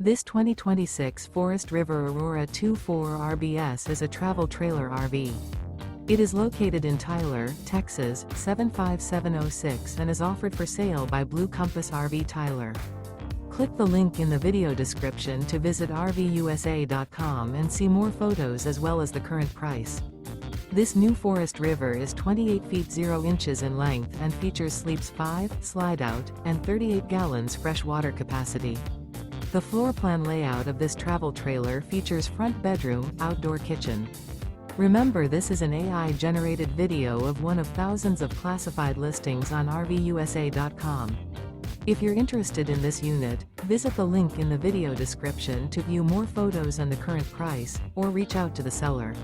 This 2026 Forest River Aurora 24 RBS is a travel trailer RV. It is located in Tyler, Texas, 75706 and is offered for sale by Blue Compass RV Tyler. Click the link in the video description to visit RVUSA.com and see more photos as well as the current price. This new Forest River is 28 feet 0 inches in length and features sleeps 5, slide-out, and 38 gallons fresh water capacity. The floor plan layout of this travel trailer features front bedroom, outdoor kitchen. Remember, this is an AI-generated video of one of thousands of classified listings on RVUSA.com. If you're interested in this unit, visit the link in the video description to view more photos and the current price, or reach out to the seller.